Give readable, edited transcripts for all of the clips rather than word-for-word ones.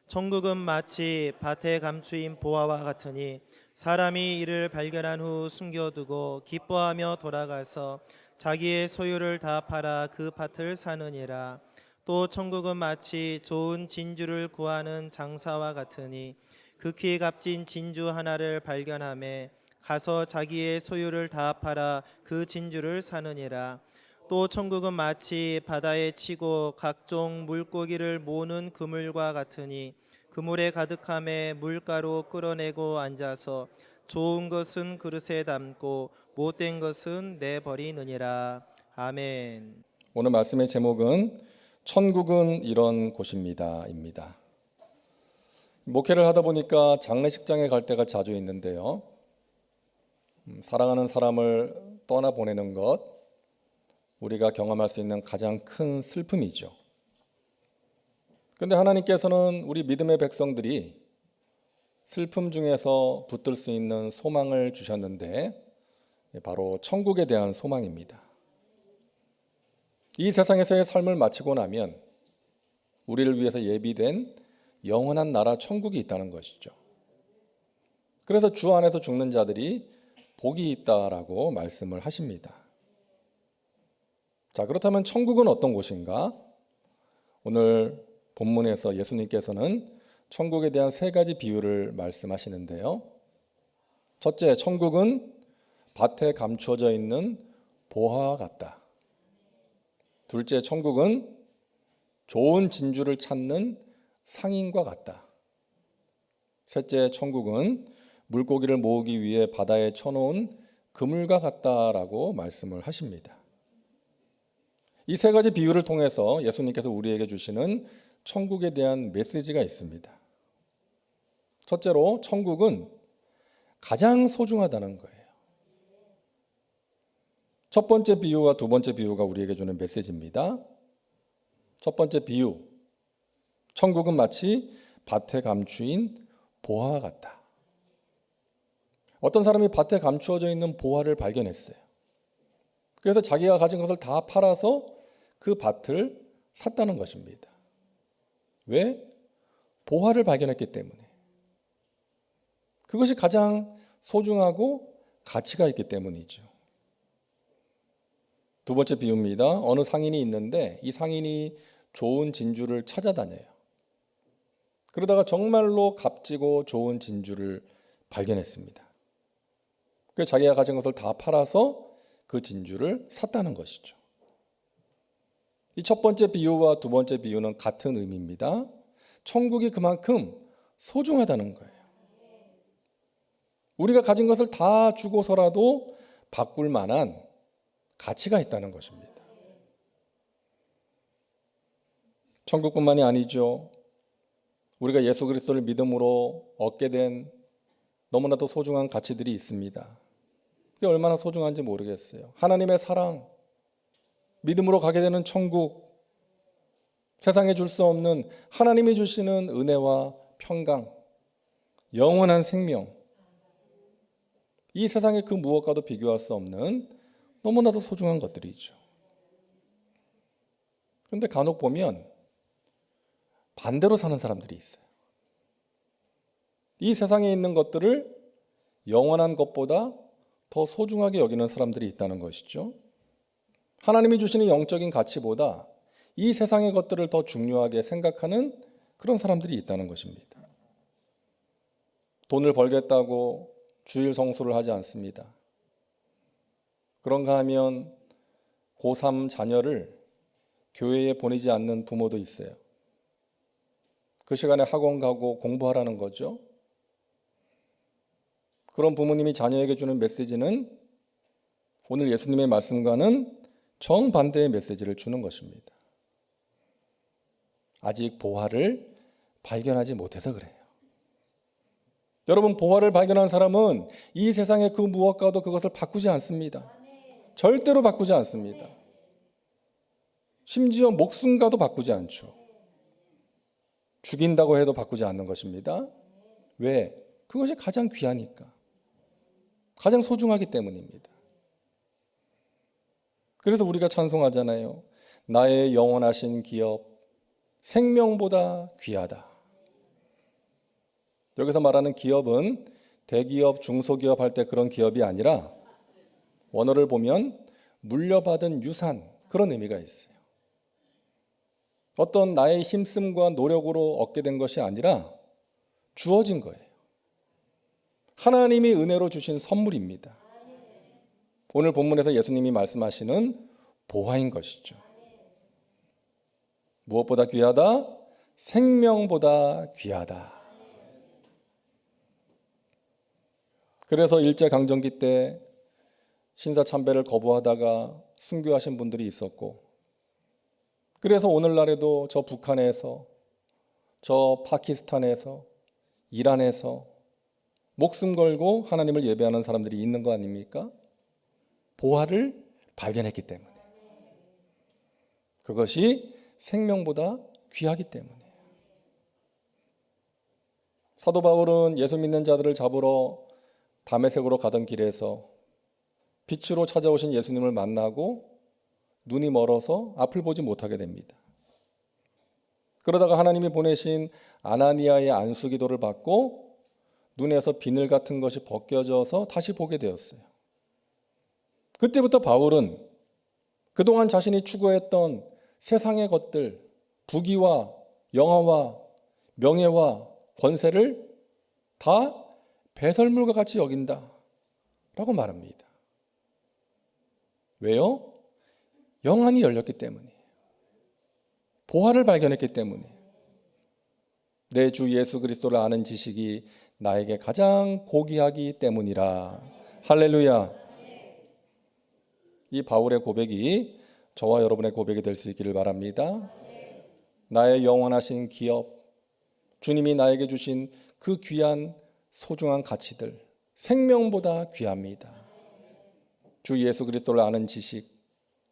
천국은 마치 밭에 감추인 보화와 같으니 사람이 이를 발견한 후 숨겨두고 기뻐하며 돌아가서 자기의 소유를 다 팔아 그 밭을 사느니라. 또 천국은 마치 좋은 진주를 구하는 장사와 같으니 극히 값진 진주 하나를 발견하매 가서 자기의 소유를 다 팔아 그 진주를 사느니라. 또 천국은 마치 바다에 치고 각종 물고기를 모으는 그물과 같으니 그물에 가득함에 물가로 끌어내고 앉아서 좋은 것은 그릇에 담고 못된 것은 내버리느니라. 아멘. 오늘 말씀의 제목은 천국은 이런 곳입니다입니다. 목회를 하다 보니까 장례식장에 갈 때가 자주 있는데요. 사랑하는 사람을 떠나보내는 것, 우리가 경험할 수 있는 가장 큰 슬픔이죠. 그런데 하나님께서는 우리 믿음의 백성들이 슬픔 중에서 붙들 수 있는 소망을 주셨는데 바로 천국에 대한 소망입니다. 이 세상에서의 삶을 마치고 나면 우리를 위해서 예비된 영원한 나라 천국이 있다는 것이죠. 그래서 주 안에서 죽는 자들이 복이 있다라고 말씀을 하십니다. 자, 그렇다면 천국은 어떤 곳인가? 오늘 본문에서 예수님께서는 천국에 대한 세 가지 비유를 말씀하시는데요. 첫째, 천국은 밭에 감추어져 있는 보화와 같다. 둘째, 천국은 좋은 진주를 찾는 상인과 같다. 셋째, 천국은 물고기를 모으기 위해 바다에 쳐놓은 그물과 같다라고 말씀을 하십니다. 이 세 가지 비유를 통해서 예수님께서 우리에게 주시는 천국에 대한 메시지가 있습니다. 첫째로, 천국은 가장 소중하다는 거예요. 첫 번째 비유와 두 번째 비유가 우리에게 주는 메시지입니다. 첫 번째 비유, 천국은 마치 밭에 감추인 보화 같다. 어떤 사람이 밭에 감추어져 있는 보화를 발견했어요. 그래서 자기가 가진 것을 다 팔아서 그 밭을 샀다는 것입니다. 왜? 보화를 발견했기 때문에. 그것이 가장 소중하고 가치가 있기 때문이죠. 두 번째 비유입니다. 어느 상인이 있는데 이 상인이 좋은 진주를 찾아다녀요. 그러다가 정말로 값지고 좋은 진주를 발견했습니다. 그래서 자기가 가진 것을 다 팔아서 그 진주를 샀다는 것이죠. 이 첫 번째 비유와 두 번째 비유는 같은 의미입니다. 천국이 그만큼 소중하다는 거예요. 우리가 가진 것을 다 주고서라도 바꿀 만한 가치가 있다는 것입니다. 천국뿐만이 아니죠. 우리가 예수 그리스도를 믿음으로 얻게 된 너무나도 소중한 가치들이 있습니다. 그게 얼마나 소중한지 모르겠어요. 하나님의 사랑, 믿음으로 가게 되는 천국, 세상에 줄 수 없는 하나님이 주시는 은혜와 평강, 영원한 생명, 이 세상의 그 무엇과도 비교할 수 없는 너무나도 소중한 것들이죠. 그런데 간혹 보면 반대로 사는 사람들이 있어요. 이 세상에 있는 것들을 영원한 것보다 더 소중하게 여기는 사람들이 있다는 것이죠. 하나님이 주시는 영적인 가치보다 이 세상의 것들을 더 중요하게 생각하는 그런 사람들이 있다는 것입니다. 돈을 벌겠다고 주일 성수를 하지 않습니다. 그런가 하면 고3 자녀를 교회에 보내지 않는 부모도 있어요. 그 시간에 학원 가고 공부하라는 거죠. 그런 부모님이 자녀에게 주는 메시지는 오늘 예수님의 말씀과는 정반대의 메시지를 주는 것입니다. 아직 보화를 발견하지 못해서 그래요. 여러분, 보화를 발견한 사람은 이 세상의 그 무엇과도 그것을 바꾸지 않습니다. 절대로 바꾸지 않습니다. 심지어 목숨과도 바꾸지 않죠. 죽인다고 해도 바꾸지 않는 것입니다. 왜? 그것이 가장 귀하니까. 가장 소중하기 때문입니다. 그래서 우리가 찬송하잖아요. 나의 영원하신 기업, 생명보다 귀하다. 여기서 말하는 기업은 대기업, 중소기업 할 때 그런 기업이 아니라 원어를 보면 물려받은 유산, 그런 의미가 있어요. 어떤 나의 힘씀과 노력으로 얻게 된 것이 아니라 주어진 거예요. 하나님이 은혜로 주신 선물입니다. 오늘 본문에서 예수님이 말씀하시는 보화인 것이죠. 무엇보다 귀하다? 생명보다 귀하다. 그래서 일제강점기 때 신사참배를 거부하다가 순교하신 분들이 있었고, 그래서 오늘날에도 저 북한에서, 저 파키스탄에서, 이란에서 목숨 걸고 하나님을 예배하는 사람들이 있는 거 아닙니까? 보화를 발견했기 때문에. 그것이 생명보다 귀하기 때문에. 사도 바울은 예수 믿는 자들을 잡으러 다메섹으로 가던 길에서 빛으로 찾아오신 예수님을 만나고 눈이 멀어서 앞을 보지 못하게 됩니다. 그러다가 하나님이 보내신 아나니아의 안수기도를 받고 눈에서 비늘 같은 것이 벗겨져서 다시 보게 되었어요. 그때부터 바울은 그동안 자신이 추구했던 세상의 것들, 부귀와 영화와 명예와 권세를 다 배설물과 같이 여긴다 라고 말합니다. 왜요? 영안이 열렸기 때문에, 보화를 발견했기 때문에, 내 주 예수 그리스도를 아는 지식이 나에게 가장 고귀하기 때문이라. 할렐루야. 이 바울의 고백이 저와 여러분의 고백이 될 수 있기를 바랍니다. 나의 영원하신 기업, 주님이 나에게 주신 그 귀한 소중한 가치들, 생명보다 귀합니다. 주 예수 그리스도를 아는 지식,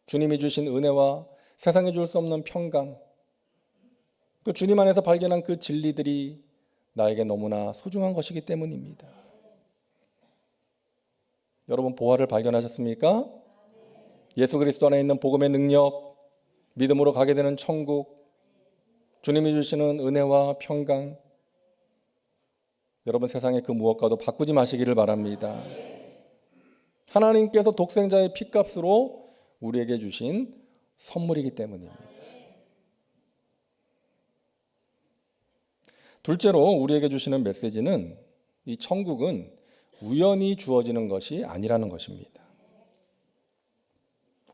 주님이 주신 은혜와 세상에 줄 수 없는 평강, 그 주님 안에서 발견한 그 진리들이 나에게 너무나 소중한 것이기 때문입니다. 여러분, 보화를 발견하셨습니까? 예수 그리스도 안에 있는 복음의 능력, 믿음으로 가게 되는 천국, 주님이 주시는 은혜와 평강, 여러분 세상의 그 무엇과도 바꾸지 마시기를 바랍니다. 하나님께서 독생자의 피값으로 우리에게 주신 선물이기 때문입니다. 둘째로 우리에게 주시는 메시지는 이 천국은 우연히 주어지는 것이 아니라는 것입니다.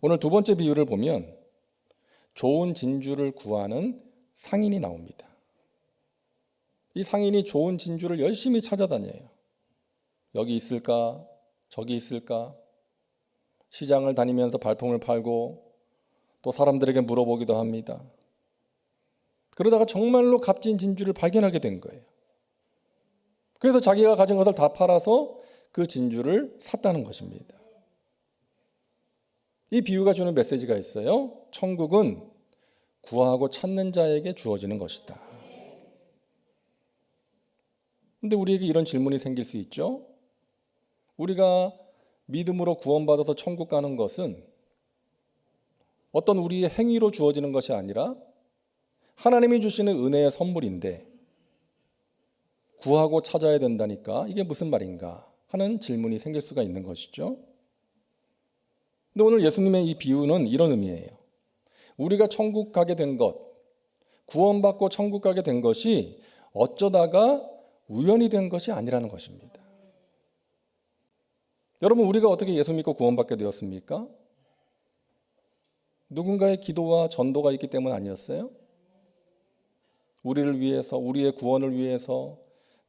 오늘 두 번째 비유를 보면 좋은 진주를 구하는 상인이 나옵니다. 이 상인이 좋은 진주를 열심히 찾아다녀요. 여기 있을까? 저기 있을까? 시장을 다니면서 발품을 팔고 또 사람들에게 물어보기도 합니다. 그러다가 정말로 값진 진주를 발견하게 된 거예요. 그래서 자기가 가진 것을 다 팔아서 그 진주를 샀다는 것입니다. 이 비유가 주는 메시지가 있어요. 천국은 구하고 찾는 자에게 주어지는 것이다. 근데 우리에게 이런 질문이 생길 수 있죠. 우리가 믿음으로 구원받아서 천국 가는 것은 어떤 우리의 행위로 주어지는 것이 아니라 하나님이 주시는 은혜의 선물인데 구하고 찾아야 된다니까 이게 무슨 말인가 하는 질문이 생길 수가 있는 것이죠. 근데 오늘 예수님의 이 비유는 이런 의미예요. 우리가 천국 가게 된 것, 구원받고 천국 가게 된 것이 어쩌다가 우연이 된 것이 아니라는 것입니다. 여러분, 우리가 어떻게 예수 믿고 구원받게 되었습니까? 누군가의 기도와 전도가 있기 때문 아니었어요? 우리를 위해서, 우리의 구원을 위해서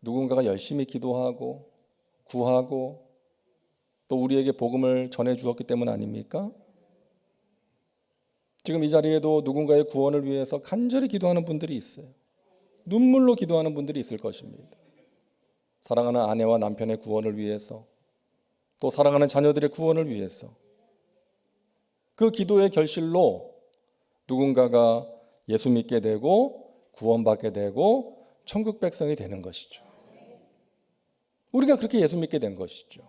누군가가 열심히 기도하고 구하고 또 우리에게 복음을 전해 주었기 때문 아닙니까? 지금 이 자리에도 누군가의 구원을 위해서 간절히 기도하는 분들이 있어요. 눈물로 기도하는 분들이 있을 것입니다. 사랑하는 아내와 남편의 구원을 위해서, 또 사랑하는 자녀들의 구원을 위해서, 그 기도의 결실로 누군가가 예수 믿게 되고 구원받게 되고 천국 백성이 되는 것이죠. 우리가 그렇게 예수 믿게 된 것이죠.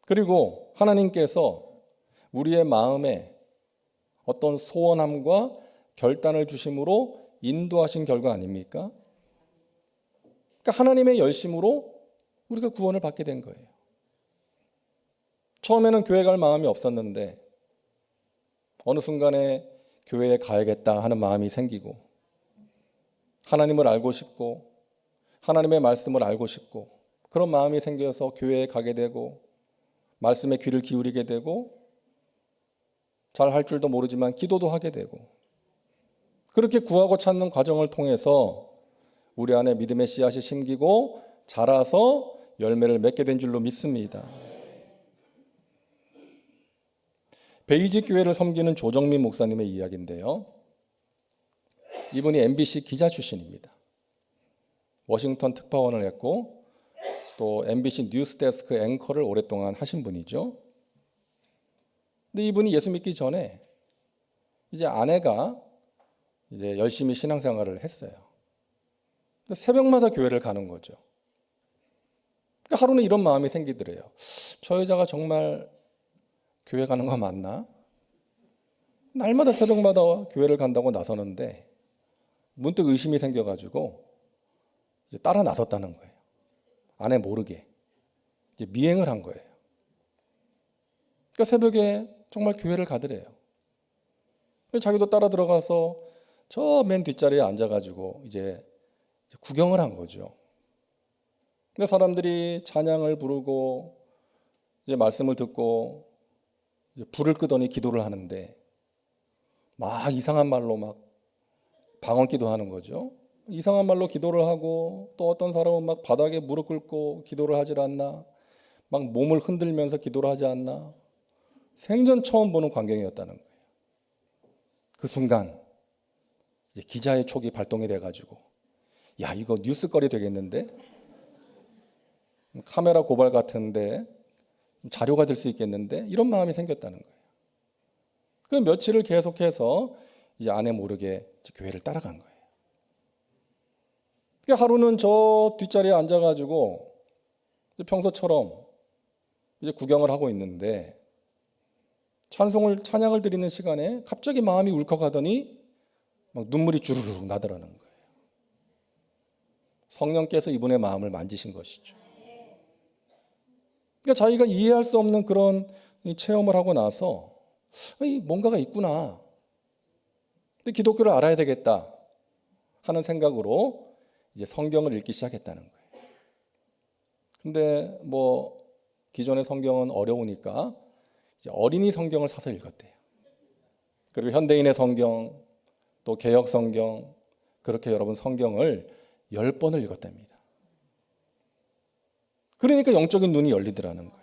그리고 하나님께서 우리의 마음에 어떤 소원함과 결단을 주심으로 인도하신 결과 아닙니까? 그러니까 하나님의 열심으로 우리가 구원을 받게 된 거예요. 처음에는 교회 갈 마음이 없었는데 어느 순간에 교회에 가야겠다 하는 마음이 생기고 하나님을 알고 싶고 하나님의 말씀을 알고 싶고 그런 마음이 생겨서 교회에 가게 되고 말씀에 귀를 기울이게 되고 잘 할 줄도 모르지만 기도도 하게 되고 그렇게 구하고 찾는 과정을 통해서 우리 안에 믿음의 씨앗이 심기고 자라서 열매를 맺게 된 줄로 믿습니다. 베이직 교회를 섬기는 조정민 목사님의 이야기인데요. 이분이 MBC 기자 출신입니다. 워싱턴 특파원을 했고 또 MBC 뉴스데스크 앵커를 오랫동안 하신 분이죠. 근데 이분이 예수 믿기 전에 이제 아내가 이제 열심히 신앙생활을 했어요. 근데 새벽마다 교회를 가는 거죠. 그러니까 하루는 이런 마음이 생기더래요. 저 여자가 정말 교회 가는 거 맞나? 날마다 새벽마다 교회를 간다고 나서는데 문득 의심이 생겨가지고 이제 따라 나섰다는 거예요. 아내 모르게 이제 미행을 한 거예요. 그러니까 새벽에 정말 교회를 가더래요. 자기도 따라 들어가서 저 맨 뒷자리에 앉아가지고 이제 구경을 한 거죠. 근데 사람들이 찬양을 부르고 이제 말씀을 듣고 이제 불을 끄더니 기도를 하는데 막 이상한 말로 막 방언기도 하는 거죠. 이상한 말로 기도를 하고 또 어떤 사람은 막 바닥에 무릎 꿇고 기도를 하질 않나, 막 몸을 흔들면서 기도를 하지 않나. 생전 처음 보는 광경이었다는 거예요. 그 순간 이제 기자의 촉이 발동이 돼가지고 야 이거 뉴스거리 되겠는데 카메라 고발 같은데 자료가 될 수 있겠는데 이런 마음이 생겼다는 거예요. 그 며칠을 계속해서 이제 아내 모르게 교회를 따라간 거예요. 그러니까 하루는 저 뒷자리에 앉아가지고 평소처럼 이제 구경을 하고 있는데 찬양을 드리는 시간에 갑자기 마음이 울컥하더니 막 눈물이 주르륵 나더라는 거예요. 성령께서 이분의 마음을 만지신 것이죠. 그러니까 자기가 이해할 수 없는 그런 체험을 하고 나서 뭔가가 있구나. 근데 기독교를 알아야 되겠다 하는 생각으로 이제 성경을 읽기 시작했다는 거예요. 근데 뭐 기존의 성경은 어려우니까 이제 어린이 성경을 사서 읽었대요. 그리고 현대인의 성경, 또 개역 성경, 그렇게 여러분 성경을 10번을 읽었답니다. 그러니까 영적인 눈이 열리더라는 거예요.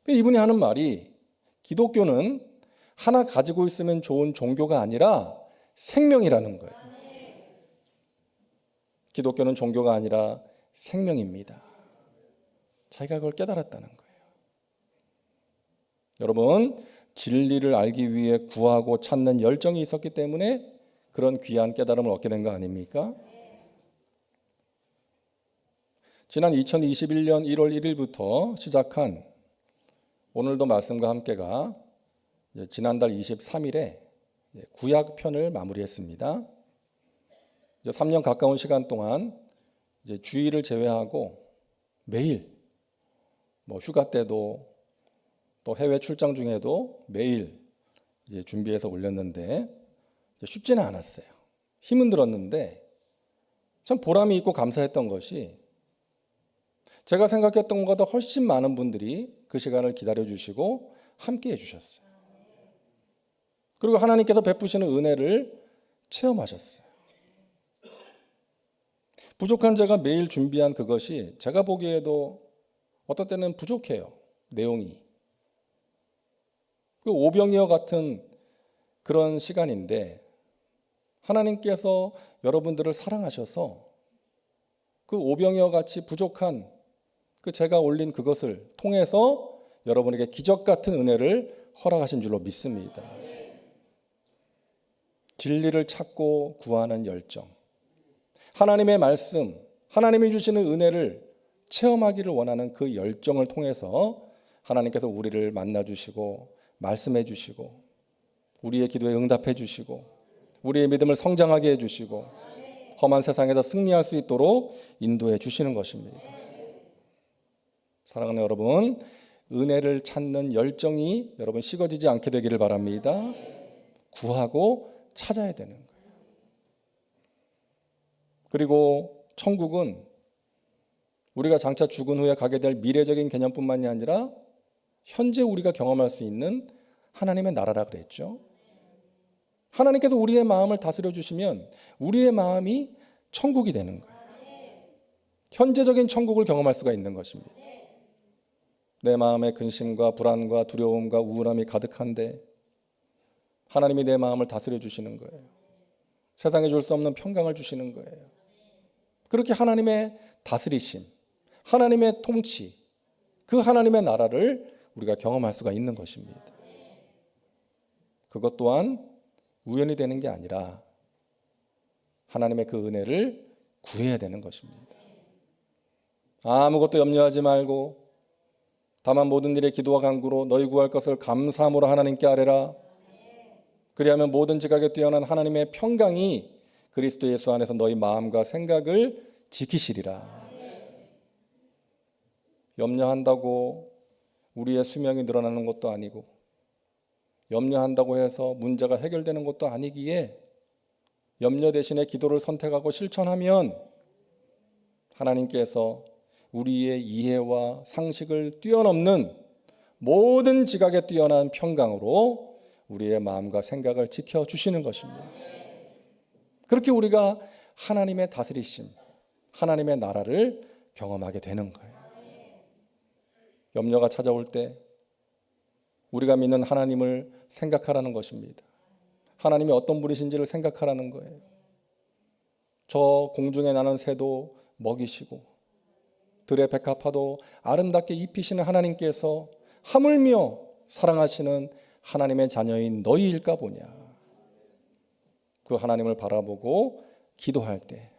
이분이 하는 말이 기독교는 하나 가지고 있으면 좋은 종교가 아니라 생명이라는 거예요. 기독교는 종교가 아니라 생명입니다. 자기가 그걸 깨달았다는 거예요. 여러분, 진리를 알기 위해 구하고 찾는 열정이 있었기 때문에 그런 귀한 깨달음을 얻게 된 거 아닙니까? 지난 2021년 1월 1일부터 시작한 오늘도 말씀과 함께가 지난달 23일에 구약편을 마무리했습니다. 이제 3년 가까운 시간 동안 이제 주일을 제외하고 매일 뭐 휴가 때도 또 해외 출장 중에도 매일 이제 준비해서 올렸는데 쉽지는 않았어요. 힘은 들었는데 참 보람이 있고 감사했던 것이 제가 생각했던 것보다 훨씬 많은 분들이 그 시간을 기다려주시고 함께해 주셨어요. 그리고 하나님께서 베푸시는 은혜를 체험하셨어요. 부족한 제가 매일 준비한 그것이 제가 보기에도 어떤 때는 부족해요. 내용이. 오병이어 같은 그런 시간인데 하나님께서 여러분들을 사랑하셔서 그 오병이어 같이 부족한 그 제가 올린 그것을 통해서 여러분에게 기적 같은 은혜를 허락하신 줄로 믿습니다. 진리를 찾고 구하는 열정, 하나님의 말씀, 하나님이 주시는 은혜를 체험하기를 원하는 그 열정을 통해서 하나님께서 우리를 만나주시고 말씀해 주시고 우리의 기도에 응답해 주시고 우리의 믿음을 성장하게 해 주시고 험한 세상에서 승리할 수 있도록 인도해 주시는 것입니다. 사랑하는 여러분, 은혜를 찾는 열정이 여러분 식어지지 않게 되기를 바랍니다. 구하고 찾아야 되는 거예요. 그리고 천국은 우리가 장차 죽은 후에 가게 될 미래적인 개념뿐만이 아니라 현재 우리가 경험할 수 있는 하나님의 나라라 그랬죠. 하나님께서 우리의 마음을 다스려 주시면 우리의 마음이 천국이 되는 거예요. 현재적인 천국을 경험할 수가 있는 것입니다. 내 마음에 근심과 불안과 두려움과 우울함이 가득한데 하나님이 내 마음을 다스려 주시는 거예요. 세상에 줄 수 없는 평강을 주시는 거예요. 그렇게 하나님의 다스리심, 하나님의 통치, 그 하나님의 나라를 우리가 경험할 수가 있는 것입니다. 그것 또한 우연히 되는 게 아니라 하나님의 그 은혜를 구해야 되는 것입니다. 아무것도 염려하지 말고 다만 모든 일에 기도와 간구로 너희 구할 것을 감사함으로 하나님께 아뢰라. 그리하면 모든 지각에 뛰어난 하나님의 평강이 그리스도 예수 안에서 너희 마음과 생각을 지키시리라. 염려한다고 우리의 수명이 늘어나는 것도 아니고 염려한다고 해서 문제가 해결되는 것도 아니기에 염려 대신에 기도를 선택하고 실천하면 하나님께서 우리의 이해와 상식을 뛰어넘는 모든 지각에 뛰어난 평강으로 우리의 마음과 생각을 지켜주시는 것입니다. 그렇게 우리가 하나님의 다스리심, 하나님의 나라를 경험하게 되는 거예요. 염려가 찾아올 때 우리가 믿는 하나님을 생각하라는 것입니다. 하나님이 어떤 분이신지를 생각하라는 거예요. 저 공중에 나는 새도 먹이시고 들의 백합화도 아름답게 입히시는 하나님께서 하물며 사랑하시는 하나님의 자녀인 너희일까 보냐. 그 하나님을 바라보고 기도할 때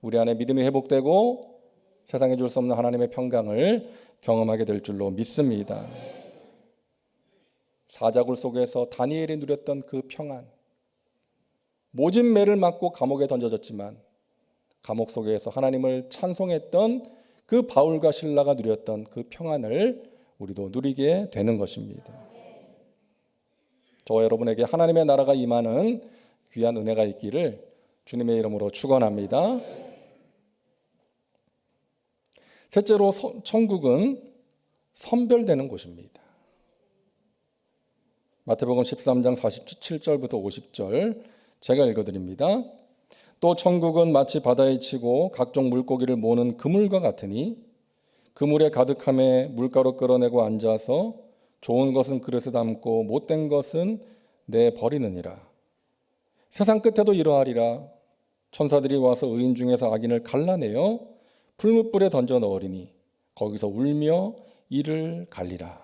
우리 안에 믿음이 회복되고 세상에 줄 수 없는 하나님의 평강을 경험하게 될 줄로 믿습니다. 사자굴 속에서 다니엘이 누렸던 그 평안, 모진 매를 맞고 감옥에 던져졌지만 감옥 속에서 하나님을 찬송했던 그 바울과 실라가 누렸던 그 평안을 우리도 누리게 되는 것입니다. 저와 여러분에게 하나님의 나라가 임하는 귀한 은혜가 있기를 주님의 이름으로 축원합니다. 셋째로 천국은 선별되는 곳입니다. 마태복음 13장 47절부터 50절 제가 읽어드립니다. 또 천국은 마치 바다에 치고 각종 물고기를 모으는 그물과 같으니 그물에 가득함에 물가로 끌어내고 앉아서 좋은 것은 그릇에 담고 못된 것은 내버리느니라. 세상 끝에도 이러하리라. 천사들이 와서 의인 중에서 악인을 갈라내어 풀무불에 던져 넣으리니 거기서 울며 이를 갈리라.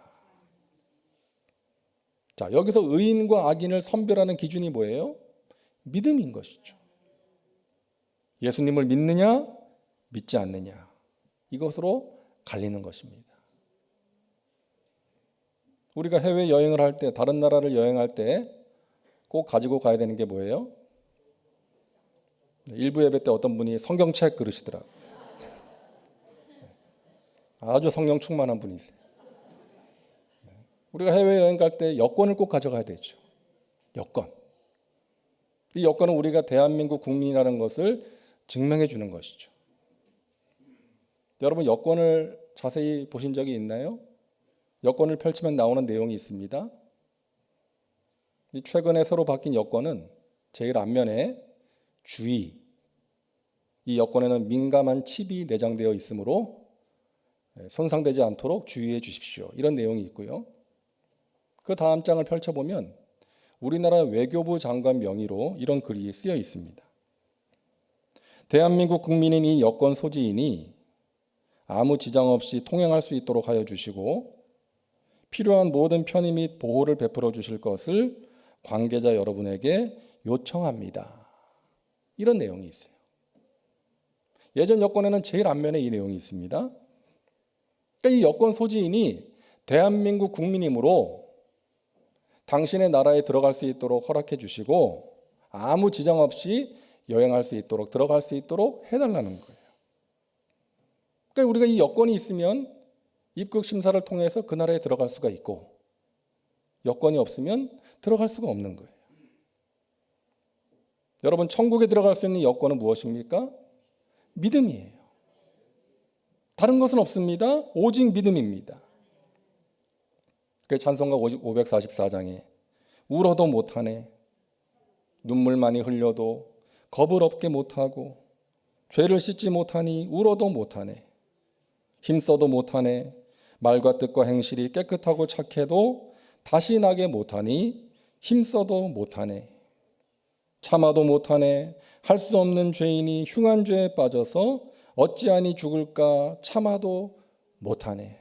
자, 여기서 의인과 악인을 선별하는 기준이 뭐예요? 믿음인 것이죠. 예수님을 믿느냐, 믿지 않느냐, 이것으로 갈리는 것입니다. 우리가 해외 여행을 할 때, 다른 나라를 여행할 때 꼭 가지고 가야 되는 게 뭐예요? 일부 예배 때 어떤 분이 성경책 그러시더라고요. 아주 성령 충만한 분이세요. 우리가 해외여행 갈 때 여권을 꼭 가져가야 되죠. 여권. 이 여권은 우리가 대한민국 국민이라는 것을 증명해 주는 것이죠. 여러분 여권을 자세히 보신 적이 있나요? 여권을 펼치면 나오는 내용이 있습니다. 이 최근에 새로 바뀐 여권은 제일 앞면에 주의, 이 여권에는 민감한 칩이 내장되어 있으므로 손상되지 않도록 주의해 주십시오. 이런 내용이 있고요. 그 다음 장을 펼쳐보면 우리나라 외교부 장관 명의로 이런 글이 쓰여 있습니다. 대한민국 국민인 이 여권 소지인이 아무 지장 없이 통행할 수 있도록 하여 주시고 필요한 모든 편의 및 보호를 베풀어 주실 것을 관계자 여러분에게 요청합니다. 이런 내용이 있어요. 예전 여권에는 제일 앞면에 이 내용이 있습니다. 그러니까 이 여권 소지인이 대한민국 국민이므로 당신의 나라에 들어갈 수 있도록 허락해 주시고 아무 지장 없이 여행할 수 있도록, 들어갈 수 있도록 해달라는 거예요. 그러니까 우리가 이 여건이 있으면 입국 심사를 통해서 그 나라에 들어갈 수가 있고, 여건이 없으면 들어갈 수가 없는 거예요. 여러분, 천국에 들어갈 수 있는 여건은 무엇입니까? 믿음이에요. 다른 것은 없습니다. 오직 믿음입니다. 그 찬송가 544장에 울어도 못하네, 눈물 많이 흘려도 겁을 없게 못하고, 죄를 씻지 못하니 울어도 못하네, 힘써도 못하네, 말과 뜻과 행실이 깨끗하고 착해도 다시 나게 못하니 힘써도 못하네, 참아도 못하네, 할 수 없는 죄인이 흉한 죄에 빠져서 어찌하니 죽을까, 참아도 못하네,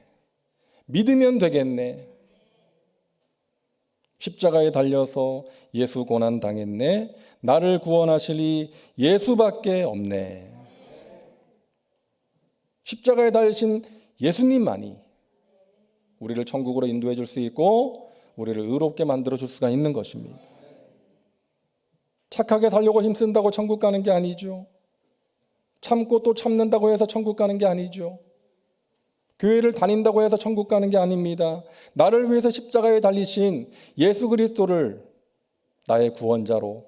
믿으면 되겠네, 십자가에 달려서 예수 고난 당했네, 나를 구원하시리 예수밖에 없네. 십자가에 달리신 예수님만이 우리를 천국으로 인도해 줄 수 있고 우리를 의롭게 만들어 줄 수가 있는 것입니다. 착하게 살려고 힘쓴다고 천국 가는 게 아니죠. 참고 또 참는다고 해서 천국 가는 게 아니죠. 교회를 다닌다고 해서 천국 가는 게 아닙니다. 나를 위해서 십자가에 달리신 예수 그리스도를 나의 구원자로,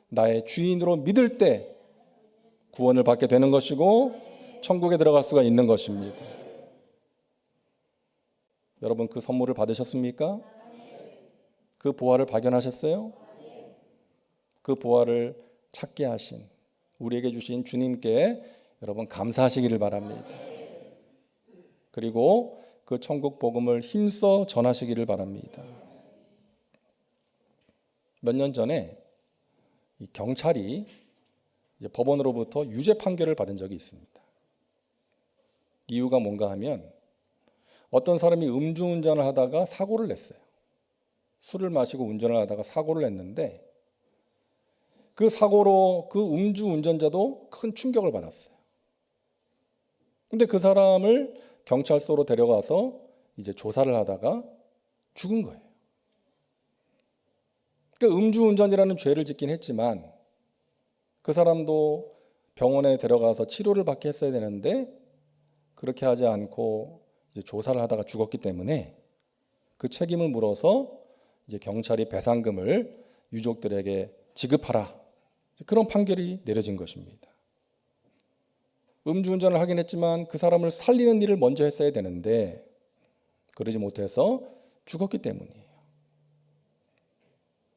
나의 주인으로 믿을 때 구원을 받게 되는 것이고 천국에 들어갈 수가 있는 것입니다. 여러분, 그 선물을 받으셨습니까? 그 보화를 발견하셨어요? 그 보화를 찾게 하신, 우리에게 주신 주님께 여러분 감사하시기를 바랍니다. 그리고 그 천국 복음을 힘써 전하시기를 바랍니다. 몇 년 전에 이 경찰이 이제 법원으로부터 유죄 판결을 받은 적이 있습니다. 이유가 뭔가 하면 어떤 사람이 음주운전을 하다가 사고를 냈어요. 술을 마시고 운전을 하다가 사고를 냈는데 그 사고로 그 음주운전자도 큰 충격을 받았어요. 근데 그 사람을 경찰서로 데려가서 이제 조사를 하다가 죽은 거예요. 그러니까 음주운전이라는 죄를 짓긴 했지만 그 사람도 병원에 데려가서 치료를 받게 했어야 되는데 그렇게 하지 않고 이제 조사를 하다가 죽었기 때문에 그 책임을 물어서 이제 경찰이 배상금을 유족들에게 지급하라, 그런 판결이 내려진 것입니다. 음주운전을 하긴 했지만 그 사람을 살리는 일을 먼저 했어야 되는데 그러지 못해서 죽었기 때문이에요.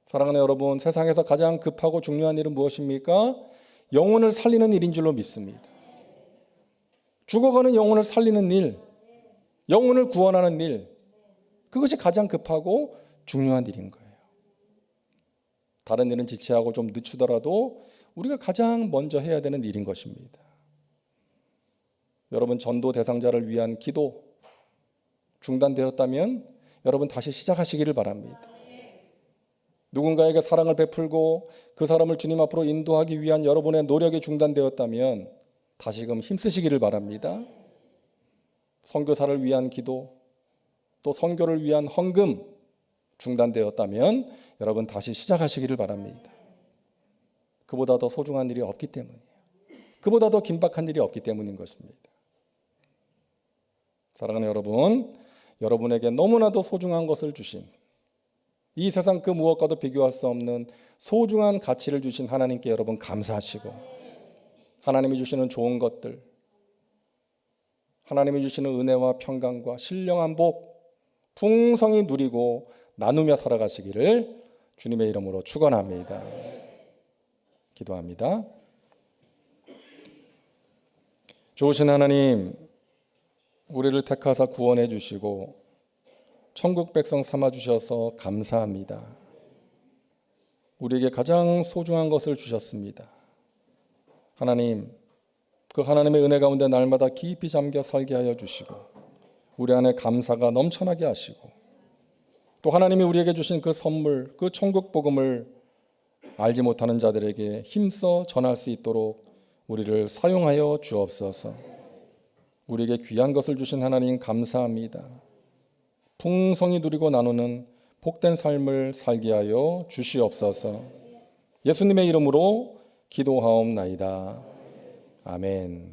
사랑하는 여러분, 세상에서 가장 급하고 중요한 일은 무엇입니까? 영혼을 살리는 일인 줄로 믿습니다. 죽어가는 영혼을 살리는 일, 영혼을 구원하는 일, 그것이 가장 급하고 중요한 일인 거예요. 다른 일은 지체하고 좀 늦추더라도 우리가 가장 먼저 해야 되는 일인 것입니다. 여러분, 전도 대상자를 위한 기도 중단되었다면 여러분 다시 시작하시기를 바랍니다. 누군가에게 사랑을 베풀고 그 사람을 주님 앞으로 인도하기 위한 여러분의 노력이 중단되었다면 다시금 힘쓰시기를 바랍니다. 선교사를 위한 기도, 또 선교를 위한 헌금 중단되었다면 여러분 다시 시작하시기를 바랍니다. 그보다 더 소중한 일이 없기 때문이에요. 그보다 더 긴박한 일이 없기 때문인 것입니다. 사랑하는 여러분, 여러분에게 너무나도 소중한 것을 주신, 이 세상 그 무엇과도 비교할 수 없는 소중한 가치를 주신 하나님께 여러분 감사하시고, 하나님이 주시는 좋은 것들, 하나님이 주시는 은혜와 평강과 신령한 복 풍성히 누리고 나누며 살아가시기를 주님의 이름으로 축원합니다. 기도합니다. 좋으신 하나님, 우리를 택하사 구원해 주시고 천국 백성 삼아 주셔서 감사합니다. 우리에게 가장 소중한 것을 주셨습니다. 하나님, 그 하나님의 은혜 가운데 날마다 깊이 잠겨 살게 하여 주시고 우리 안에 감사가 넘쳐나게 하시고 또 하나님이 우리에게 주신 그 선물, 그 천국 복음을 알지 못하는 자들에게 힘써 전할 수 있도록 우리를 사용하여 주옵소서. 우리에게 귀한 것을 주신 하나님 감사합니다. 풍성히 누리고 나누는 복된 삶을 살게 하여 주시옵소서. 예수님의 이름으로 기도하옵나이다. 아멘.